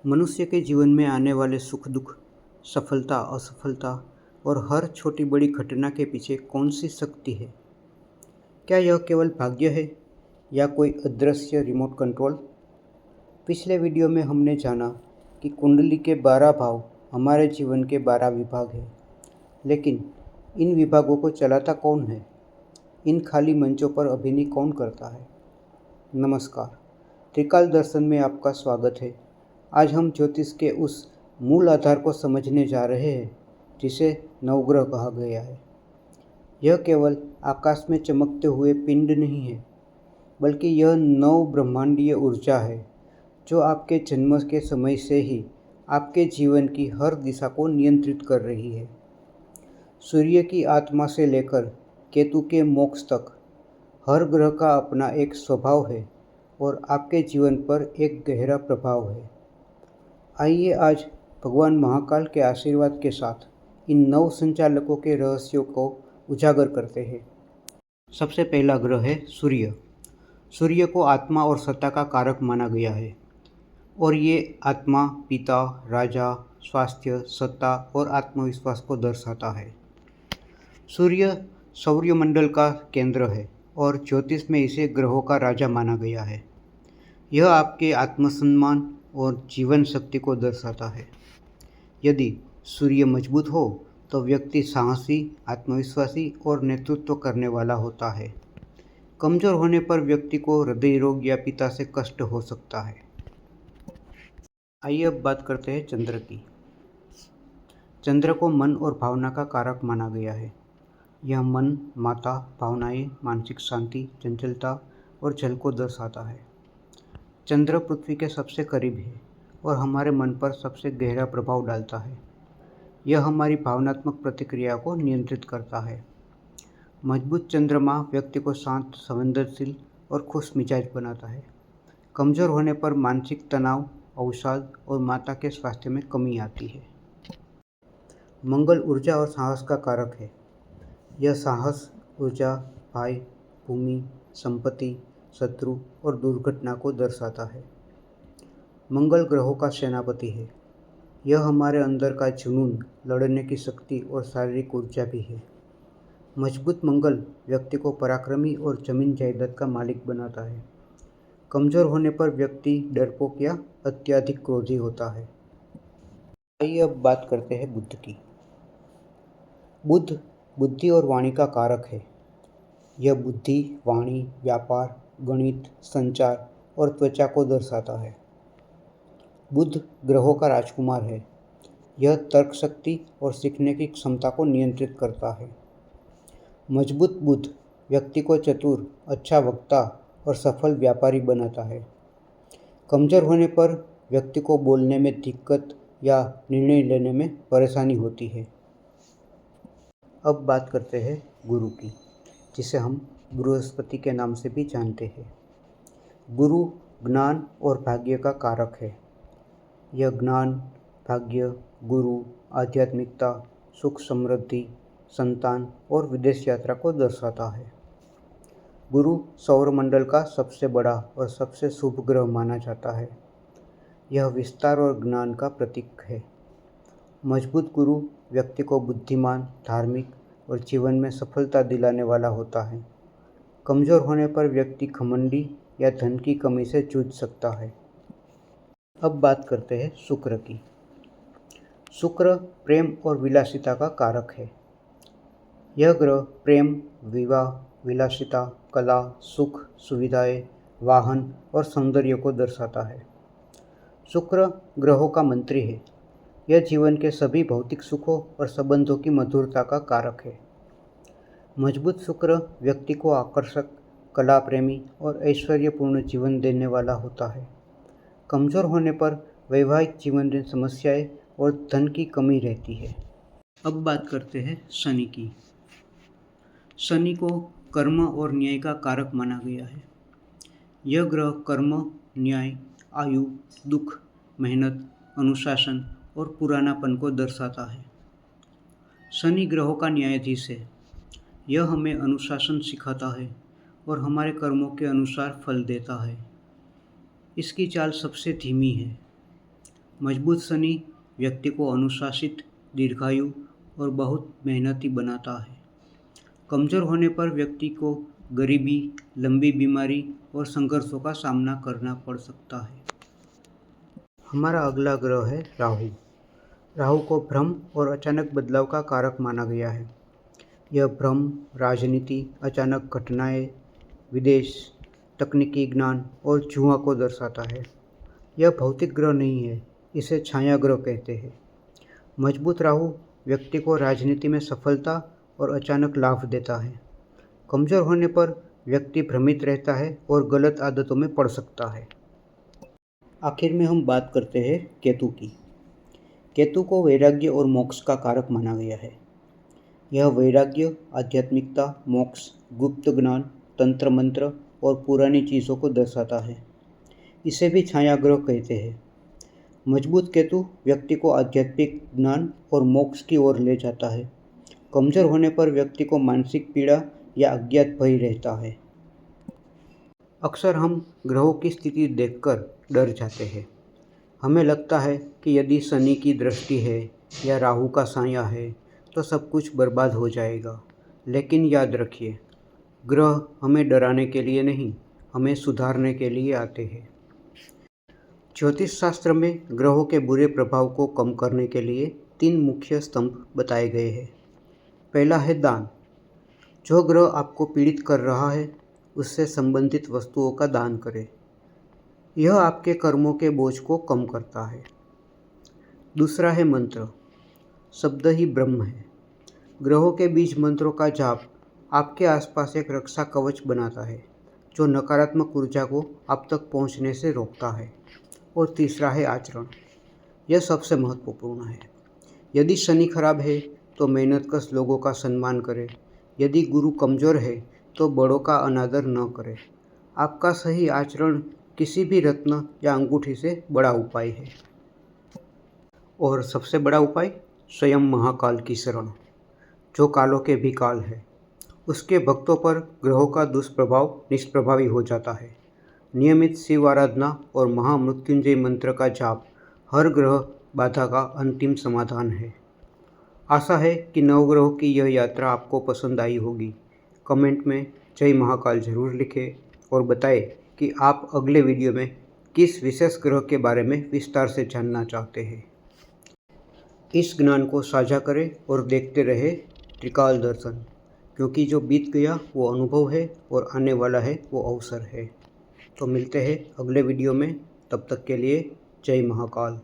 मनुष्य के जीवन में आने वाले सुख दुख, सफलता असफलता और हर छोटी बड़ी घटना के पीछे कौन सी शक्ति है? क्या यह केवल भाग्य है या कोई अदृश्य रिमोट कंट्रोल? पिछले वीडियो में हमने जाना कि कुंडली के 12 भाव हमारे जीवन के 12 विभाग हैं, लेकिन इन विभागों को चलाता कौन है? इन खाली मंचों पर अभिनय कौन करता है? नमस्कार, त्रिकाल दर्शन में आपका स्वागत है। आज हम ज्योतिष के उस मूल आधार को समझने जा रहे हैं जिसे नवग्रह कहा गया है। यह केवल आकाश में चमकते हुए पिंड नहीं है, बल्कि यह नव ब्रह्मांडीय ऊर्जा है जो आपके जन्म के समय से ही आपके जीवन की हर दिशा को नियंत्रित कर रही है। सूर्य की आत्मा से लेकर केतु के मोक्ष तक हर ग्रह का अपना एक स्वभाव है और आपके जीवन पर एक गहरा प्रभाव है। आइए आज भगवान महाकाल के आशीर्वाद के साथ इन नव संचालकों के रहस्यों को उजागर करते हैं। सबसे पहला ग्रह है सूर्य। सूर्य को आत्मा और सत्ता का कारक माना गया है और ये आत्मा, पिता, राजा, स्वास्थ्य, सत्ता और आत्मविश्वास को दर्शाता है। सूर्य सौरमंडल का केंद्र है और ज्योतिष में इसे ग्रहों का राजा माना गया है। यह आपके आत्मसम्मान और जीवन शक्ति को दर्शाता है। यदि सूर्य मजबूत हो तो व्यक्ति साहसी, आत्मविश्वासी और नेतृत्व करने वाला होता है। कमज़ोर होने पर व्यक्ति को हृदय रोग या पिता से कष्ट हो सकता है। आइए अब बात करते हैं चंद्र की। चंद्र को मन और भावना का कारक माना गया है। यह मन, माता, भावनाएं, मानसिक शांति, चंचलता और जल को दर्शाता है। चंद्र पृथ्वी के सबसे करीब है और हमारे मन पर सबसे गहरा प्रभाव डालता है। यह हमारी भावनात्मक प्रतिक्रिया को नियंत्रित करता है। मजबूत चंद्रमा व्यक्ति को शांत, संवेदनशील और खुश मिजाज बनाता है। कमज़ोर होने पर मानसिक तनाव, अवसाद और माता के स्वास्थ्य में कमी आती है। मंगल ऊर्जा और साहस का कारक है। यह साहस, ऊर्जा, भय, भूमि, संपत्ति, शत्रु और दुर्घटना को दर्शाता है। मंगल ग्रहों का सेनापति है। यह हमारे अंदर का जुनून, लड़ने की शक्ति और शारीरिक ऊर्जा भी है। मजबूत मंगल व्यक्ति को पराक्रमी और जमीन जायदाद का मालिक बनाता है। कमज़ोर होने पर व्यक्ति डरपोक या अत्यधिक क्रोधी होता है। आइए अब बात करते हैं बुध की। बुध बुद्धि और वाणी का कारक है। यह बुद्धि, वाणी, व्यापार, गणित, संचार और त्वचा को दर्शाता है। बुध ग्रहों का राजकुमार है। यह तर्क शक्ति और सीखने की क्षमता को नियंत्रित करता है। मजबूत बुध व्यक्ति को चतुर, अच्छा वक्ता और सफल व्यापारी बनाता है। कमज़ोर होने पर व्यक्ति को बोलने में दिक्कत या निर्णय लेने में परेशानी होती है। अब बात करते हैं गुरु की, जिसे हम बृहस्पति के नाम से भी जानते हैं। गुरु ज्ञान और भाग्य का कारक है। यह ज्ञान, भाग्य, गुरु, आध्यात्मिकता, सुख समृद्धि, संतान और विदेश यात्रा को दर्शाता है। गुरु सौरमंडल का सबसे बड़ा और सबसे शुभ ग्रह माना जाता है। यह विस्तार और ज्ञान का प्रतीक है। मजबूत गुरु व्यक्ति को बुद्धिमान, धार्मिक और जीवन में सफलता दिलाने वाला होता है। कमज़ोर होने पर व्यक्ति घमंडी या धन की कमी से जूझ सकता है। अब बात करते हैं शुक्र की। शुक्र प्रेम और विलासिता का कारक है। यह ग्रह प्रेम, विवाह, विलासिता, कला, सुख, सुविधाएं, वाहन और सौंदर्य को दर्शाता है। शुक्र ग्रहों का मंत्री है। यह जीवन के सभी भौतिक सुखों और संबंधों की मधुरता का कारक है। मजबूत शुक्र व्यक्ति को आकर्षक, कला प्रेमी और ऐश्वर्यपूर्ण जीवन देने वाला होता है। कमज़ोर होने पर वैवाहिक जीवन में समस्याएं और धन की कमी रहती है। अब बात करते हैं शनि की। शनि को कर्म और न्याय का कारक माना गया है। यह ग्रह कर्म, न्याय, आयु, दुख, मेहनत, अनुशासन और पुरानापन को दर्शाता है। शनि ग्रहों का न्यायाधीश है। यह हमें अनुशासन सिखाता है और हमारे कर्मों के अनुसार फल देता है। इसकी चाल सबसे धीमी है। मजबूत शनि व्यक्ति को अनुशासित, दीर्घायु और बहुत मेहनती बनाता है। कमज़ोर होने पर व्यक्ति को गरीबी, लंबी बीमारी और संघर्षों का सामना करना पड़ सकता है। हमारा अगला ग्रह है राहु। राहु को भ्रम और अचानक बदलाव का कारक माना गया है। यह भ्रम, राजनीति, अचानक घटनाएं, विदेश, तकनीकी ज्ञान और जुआ को दर्शाता है। यह भौतिक ग्रह नहीं है, इसे छाया ग्रह कहते हैं। मजबूत राहु व्यक्ति को राजनीति में सफलता और अचानक लाभ देता है। कमज़ोर होने पर व्यक्ति भ्रमित रहता है और गलत आदतों में पड़ सकता है। आखिर में हम बात करते हैं केतु की। केतु को वैराग्य और मोक्ष का कारक माना गया है। यह वैराग्य, आध्यात्मिकता, मोक्ष, गुप्त ज्ञान, तंत्र मंत्र और पुरानी चीज़ों को दर्शाता है। इसे भी छाया ग्रह कहते हैं। मजबूत केतु व्यक्ति को आध्यात्मिक ज्ञान और मोक्ष की ओर ले जाता है। कमज़ोर होने पर व्यक्ति को मानसिक पीड़ा या अज्ञात भय रहता है। अक्सर हम ग्रहों की स्थिति देखकर डर जाते हैं। हमें लगता है कि यदि शनि की दृष्टि है या राहु का साया है तो सब कुछ बर्बाद हो जाएगा। लेकिन याद रखिए, ग्रह हमें डराने के लिए नहीं, हमें सुधारने के लिए आते हैं। ज्योतिष शास्त्र में ग्रहों के बुरे प्रभाव को कम करने के लिए 3 मुख्य स्तंभ बताए गए हैं। पहला है दान। जो ग्रह आपको पीड़ित कर रहा है उससे संबंधित वस्तुओं का दान करें। यह आपके कर्मों के बोझ को कम करता है। दूसरा है मंत्र। शब्द ही ब्रह्म है। ग्रहों के बीज मंत्रों का जाप आपके आसपास एक रक्षा कवच बनाता है जो नकारात्मक ऊर्जा को आप तक पहुंचने से रोकता है। और तीसरा है आचरण। यह सबसे महत्वपूर्ण है। यदि शनि खराब है तो मेहनतकश लोगों का सम्मान करें। यदि गुरु कमज़ोर है तो बड़ों का अनादर न करें। आपका सही आचरण किसी भी रत्न या अंगूठी से बड़ा उपाय है। और सबसे बड़ा उपाय स्वयं महाकाल की शरण, जो कालों के भी काल है। उसके भक्तों पर ग्रहों का दुष्प्रभाव निष्प्रभावी हो जाता है। नियमित शिव आराधना और महामृत्युंजय मंत्र का जाप हर ग्रह बाधा का अंतिम समाधान है। आशा है कि नवग्रहों की यह यात्रा आपको पसंद आई होगी। कमेंट में जय महाकाल जरूर लिखें और बताएं कि आप अगले वीडियो में किस विशेष ग्रह के बारे में विस्तार से जानना चाहते हैं। इस ज्ञान को साझा करें और देखते रहे त्रिकाल दर्शन, क्योंकि जो बीत गया वो अनुभव है और आने वाला है वो अवसर है। तो मिलते हैं अगले वीडियो में। तब तक के लिए जय महाकाल।